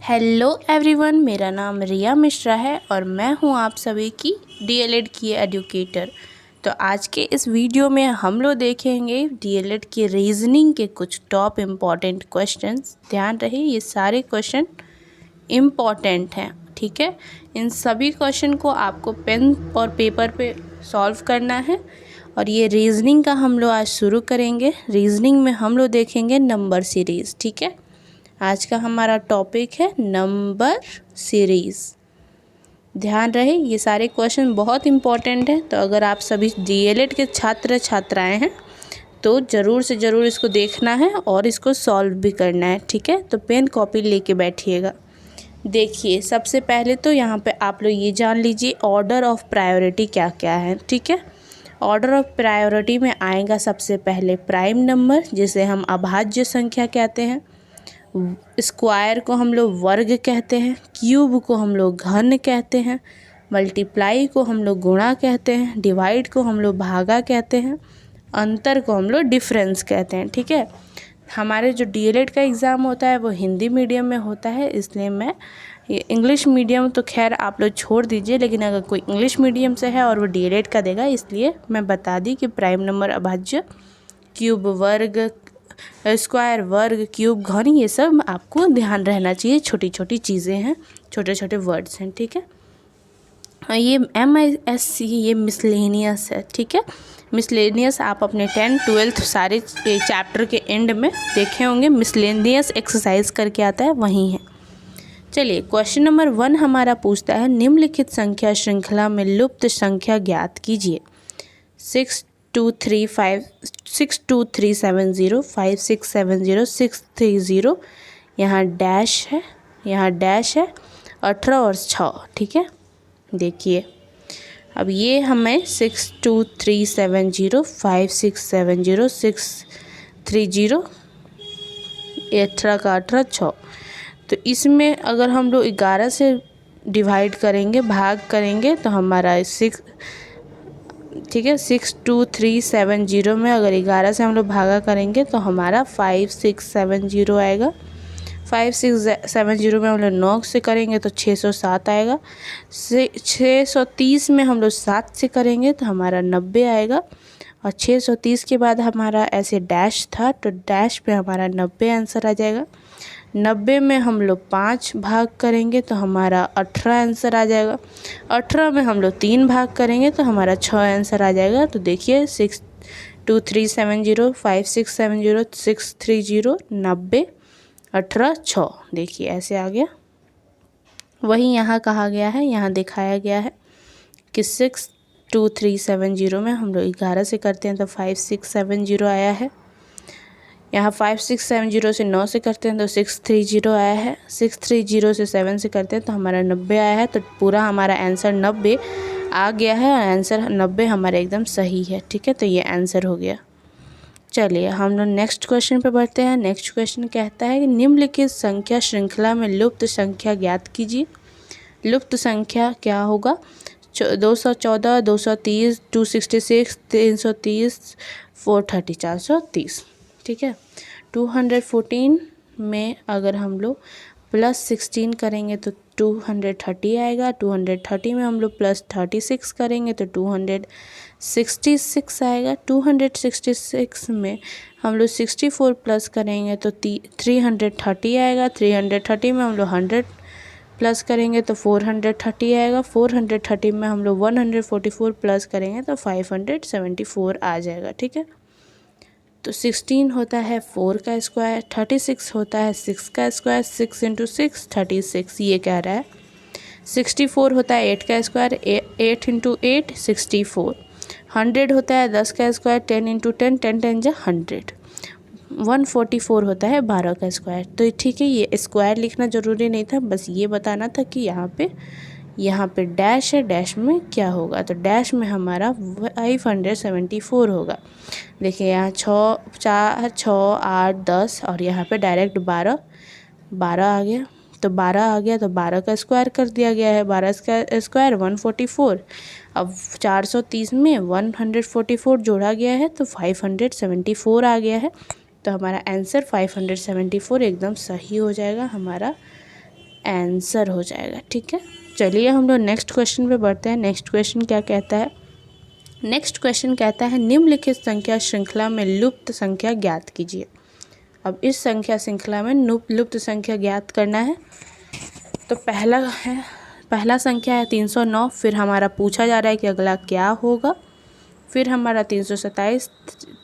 Hello everyone, मेरा नाम रिया मिश्रा है और मैं हूं आप सभी की डीएलएड की एजुकेटर। तो आज के इस वीडियो में हम लोग देखेंगे डीएलएड के रीजनिंग के कुछ टॉप इम्पॉर्टेंट क्वेश्चंस। ध्यान रहे, ये सारे क्वेश्चन इम्पॉर्टेंट हैं, ठीक है। इन सभी क्वेश्चन को आपको पेन और पेपर पे सॉल्व करना है। और ये रीजनिंग का हम लोग आज शुरू करेंगे। रीजनिंग में हम लोग देखेंगे नंबर सीरीज़, ठीक है। आज का हमारा टॉपिक है नंबर सीरीज़। ध्यान रहे, ये सारे क्वेश्चन बहुत इम्पॉर्टेंट हैं। तो अगर आप सभी डीएलएड के छात्र छात्राएं हैं तो ज़रूर से ज़रूर इसको देखना है और इसको सॉल्व भी करना है, ठीक है। तो पेन कॉपी लेके बैठिएगा। देखिए, सबसे पहले तो यहाँ पे आप लोग ये जान लीजिए ऑर्डर ऑफ प्रायोरिटी क्या क्या है, ठीक है। ऑर्डर ऑफ प्रायोरिटी में आएगा सबसे पहले प्राइम नंबर, जिसे हम अभाज्य संख्या कहते हैं। स्क्वायर को हम लोग वर्ग कहते हैं। क्यूब को हम लोग घन कहते हैं। मल्टीप्लाई को हम लोग गुणा कहते हैं। डिवाइड को हम लोग भागा कहते हैं। अंतर को हम लोग डिफरेंस कहते हैं, ठीक है। हमारे जो डीएलएड का एग्ज़ाम होता है वो हिंदी मीडियम में होता है, इसलिए मैं ये इंग्लिश मीडियम तो खैर आप लोग छोड़ दीजिए, लेकिन अगर कोई इंग्लिश मीडियम से है और वो डीएलएड का देगा, इसलिए मैं बता दी कि प्राइम नंबर अभाज्य, क्यूब वर्ग, स्क्वायर वर्ग, क्यूब घन, ये सब आपको ध्यान रहना चाहिए। छोटी छोटी चीज़ें हैं, छोटे छोटे वर्ड्स हैं, ठीक है। ये MISC ये मिसलेनियस है, ठीक है। मिसलेनियस आप अपने 10th 12th सारे चैप्टर के एंड में देखे होंगे। मिसलेनियस एक्सरसाइज करके आता है, वही है। चलिए, क्वेश्चन नंबर 1 हमारा पूछता है निम्नलिखित संख्या श्रृंखला में लुप्त संख्या ज्ञात कीजिए। 62370, 5670, 630, यहाँ डैश है, यहाँ डैश है, 18 और 6, ठीक है। देखिए, अब ये हमें 62370, 5670, 630, 18 का 18, 6। तो इसमें अगर हम लोग 11 से डिवाइड करेंगे, भाग करेंगे, तो हमारा 6, ठीक है। 62370 में अगर 11 से हम लोग भागा करेंगे तो हमारा 5670 आएगा। 5670 में हम लोग 9 से करेंगे तो 607 आएगा। 630 में हम लोग 7 से करेंगे तो हमारा 90 आएगा। और 630 के बाद हमारा ऐसे डैश था, तो डैश पे हमारा 90 आंसर आ जाएगा। 90 में हम लोग 5 भाग करेंगे तो हमारा 18 आंसर आ जाएगा। 18 में हम लोग 3 भाग करेंगे तो हमारा 6 आंसर आ जाएगा। तो देखिए, 62370, 5670, 630, 90, 18, 6। देखिए ऐसे आ गया। वही यहाँ कहा गया है, यहाँ दिखाया गया है कि 62370 में हम लोग 11 से करते हैं तो 5670 आया है। यहाँ 5670 से 9 से करते हैं तो 630 आया है। 630 से 7 से करते हैं तो हमारा 90 आया है। तो पूरा हमारा आंसर 90 आ गया है और आंसर 90 हमारा एकदम सही है, ठीक है। तो ये आंसर हो गया। चलिए, हम लोग नेक्स्ट क्वेश्चन पे बढ़ते हैं। नेक्स्ट क्वेश्चन कहता है कि निम्नलिखित संख्या श्रृंखला में लुप्त संख्या ज्ञात कीजिए। लुप्त संख्या क्या होगा? 214, 230, 266, 330, 430, 430, ठीक है। 214 में अगर हम लोग +16 करेंगे तो 230 आएगा। 230 में हम लोग +36 करेंगे तो 266 आएगा। 266 में हम लोग 64 प्लस करेंगे तो 330 आएगा। 330 में हम लोग 100 प्लस करेंगे तो 430 आएगा। 430 में हम लोग 144 प्लस करेंगे तो 574 आ जाएगा, ठीक है। तो 16 होता है 4 का स्क्वायर, 36 होता है 6 का स्क्वायर, 6 × 6 36 ये कह रहा है। 64 होता है 8 का स्क्वायर, 8 × 8 64। 100 होता है 10 का स्क्वायर, 10 × 10 10 10 जा 100। 144 होता है 12 का स्क्वायर। तो ठीक है, ये स्क्वायर लिखना ज़रूरी नहीं था, बस ये बताना था कि यहाँ पे डैश है, डैश में क्या होगा। तो डैश में हमारा 574 होगा। देखिए, यहाँ 6, 4, 6, 8, 10 और यहाँ पे डायरेक्ट 12 आ गया। तो 12 आ गया तो 12 का स्क्वायर कर दिया गया है। 12 का स्क्वायर 144। अब 430 में 144 जोड़ा गया है तो 574 आ गया है। तो हमारा आंसर 574 एकदम सही हो जाएगा हमारा आंसर हो जाएगा। ठीक है, चलिए हम लोग नेक्स्ट क्वेश्चन पे बढ़ते हैं। नेक्स्ट क्वेश्चन क्या कहता है? नेक्स्ट क्वेश्चन कहता है निम्नलिखित संख्या श्रृंखला में लुप्त संख्या ज्ञात कीजिए। अब इस संख्या श्रृंखला में लुप्त संख्या ज्ञात करना है। तो पहला संख्या है 309, फिर हमारा पूछा जा रहा है कि अगला क्या होगा, फिर हमारा 327,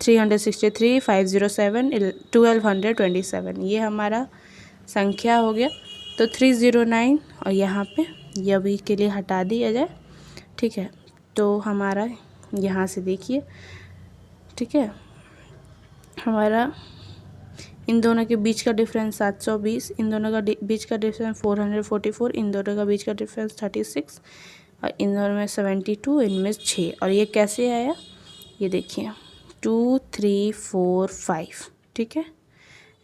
363, 507, 1227, ये हमारा संख्या हो गया। तो 309 और यहाँ पे ये अभी के लिए हटा दिया जाए। ठीक है, तो हमारा यहाँ से देखिए, ठीक है, हमारा इन दोनों के बीच का डिफरेंस 720, इन दोनों का बीच का डिफरेंस 444, इन दोनों का बीच का डिफरेंस 36 और इन दोनों में 72, इनमें 6। और ये कैसे आया, ये देखिए 2 3 4 5। ठीक है,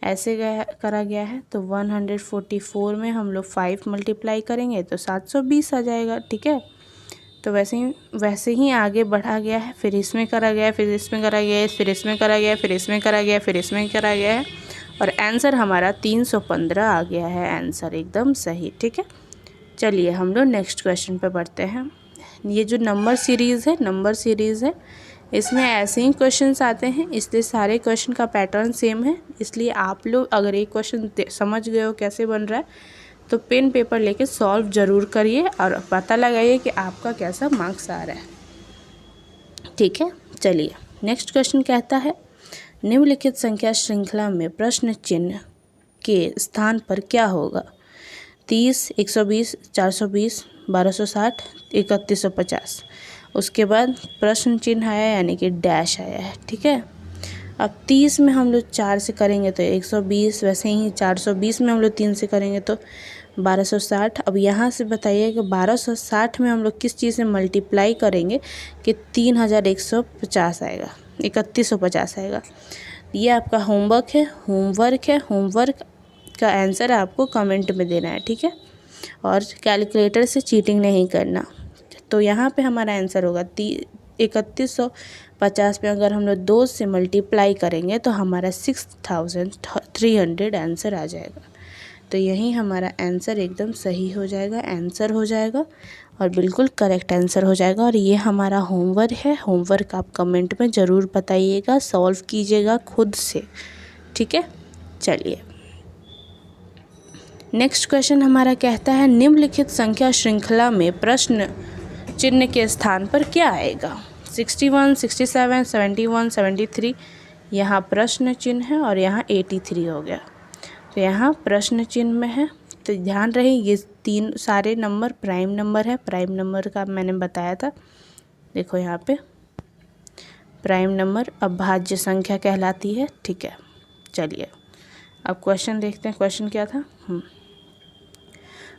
ऐसे करा गया है। तो 144 में हम लोग 5 मल्टीप्लाई करेंगे तो 720 आ जाएगा। ठीक है, तो वैसे ही आगे बढ़ा गया है, फिर इसमें करा गया है, फिर इसमें करा गया है, फिर इसमें करा गया है, फिर इसमें करा गया है, फिर इसमें करा गया है और आंसर हमारा 315 आ गया है। आंसर एकदम सही। ठीक है, चलिए हम लोग नेक्स्ट क्वेश्चन पे बढ़ते हैं। ये जो नंबर सीरीज़ है, इसमें ऐसे ही क्वेश्चंस आते हैं, इसलिए सारे क्वेश्चन का पैटर्न सेम है। इसलिए आप लोग अगर एक क्वेश्चन समझ गए हो कैसे बन रहा है तो पेन पेपर लेके सॉल्व ज़रूर करिए और पता लगाइए कि आपका कैसा मार्क्स आ रहा है। ठीक है, चलिए नेक्स्ट क्वेश्चन कहता है निम्नलिखित संख्या श्रृंखला में प्रश्न चिन्ह के स्थान पर क्या होगा? 30, 120, 420, 1260, 3150। उसके बाद प्रश्न चिन्ह आया यानी कि डैश आया है। ठीक है, अब 30 में हम लोग 4 से करेंगे तो 120, वैसे ही 420 में हम लोग 3 से करेंगे तो 1260। अब यहाँ से बताइए कि 1260 में हम लोग किस चीज़ से मल्टीप्लाई करेंगे कि 3150 आएगा, 3150 आएगा। ये आपका होमवर्क है। होमवर्क का आंसर आपको कमेंट में देना है। ठीक है, और कैलकुलेटर से चीटिंग नहीं करना। तो यहाँ पे हमारा आंसर होगा 3150 पे अगर हम लोग 2 से मल्टीप्लाई करेंगे तो हमारा 6300 आंसर आ जाएगा। तो यही हमारा आंसर एकदम सही हो जाएगा, आंसर हो जाएगा और बिल्कुल करेक्ट आंसर हो जाएगा। और ये हमारा होमवर्क है। होमवर्क आप कमेंट में ज़रूर बताइएगा, सॉल्व कीजिएगा खुद से। ठीक है, चलिए नेक्स्ट क्वेश्चन हमारा कहता है निम्नलिखित संख्या श्रृंखला में प्रश्न चिन्ह के स्थान पर क्या आएगा? 61, 67, 71, 73। यहाँ प्रश्न चिन्ह है और यहाँ 83 हो गया। तो यहाँ प्रश्न चिन्ह में है, तो ध्यान रहे ये तीन सारे नंबर प्राइम नंबर है। प्राइम नंबर का मैंने बताया था, देखो यहाँ पे प्राइम नंबर अभाज्य संख्या कहलाती है। ठीक है, चलिए अब क्वेश्चन देखते हैं। क्वेश्चन क्या था?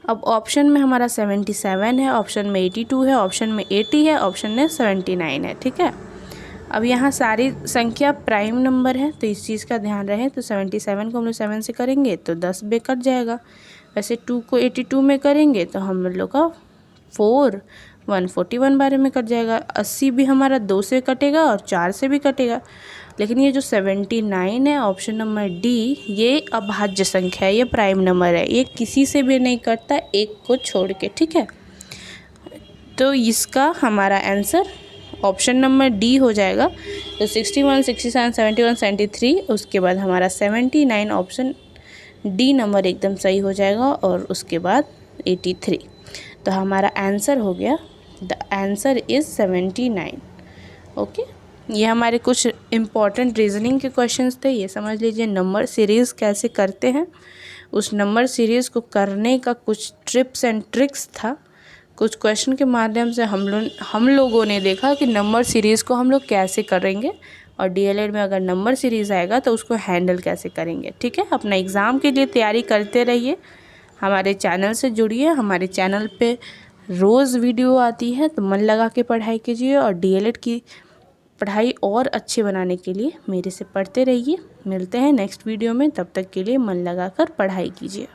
अब ऑप्शन में हमारा 77 है, ऑप्शन में 82 है, ऑप्शन में 80 है, ऑप्शन में 79 है। ठीक है, अब यहाँ सारी संख्या प्राइम नंबर है तो इस चीज़ का ध्यान रहे। तो 77 को हम लोग 7 से करेंगे तो 10 बे कट जाएगा। वैसे 2 को 82 में करेंगे तो हम लोग का 141 बारे में कट जाएगा। 80 भी हमारा 2 से कटेगा और 4 से भी कटेगा। लेकिन ये जो 79 है ऑप्शन नंबर डी, ये अभाज्य संख्या है, ये प्राइम नंबर है, ये किसी से भी नहीं कटता एक को छोड़ के। ठीक है, तो इसका हमारा आंसर ऑप्शन नंबर डी हो जाएगा। तो 61, 67, 71, 73, उसके बाद हमारा 79 ऑप्शन डी नंबर एकदम सही हो जाएगा और उसके बाद 83। तो हमारा आंसर हो गया, द आंसर इज़ 79। ओके, ये हमारे कुछ इम्पॉर्टेंट रीजनिंग के क्वेश्चंस थे। ये समझ लीजिए नंबर सीरीज़ कैसे करते हैं, उस नंबर सीरीज़ को करने का कुछ टिप्स एंड ट्रिक्स था। कुछ क्वेश्चन के माध्यम से हम लोगों ने देखा कि नंबर सीरीज़ को हम लोग कैसे करेंगे और डीएलएड में अगर नंबर सीरीज़ आएगा तो उसको हैंडल कैसे करेंगे। ठीक है, अपना एग्ज़ाम के लिए तैयारी करते रहिए, हमारे चैनल से जुड़िए। हमारे चैनल पे रोज़ वीडियो आती है, तो मन लगा के पढ़ाई कीजिए और डीएलएड की पढ़ाई और अच्छी बनाने के लिए मेरे से पढ़ते रहिए। मिलते हैं नेक्स्ट वीडियो में, तब तक के लिए मन लगा कर पढ़ाई कीजिए।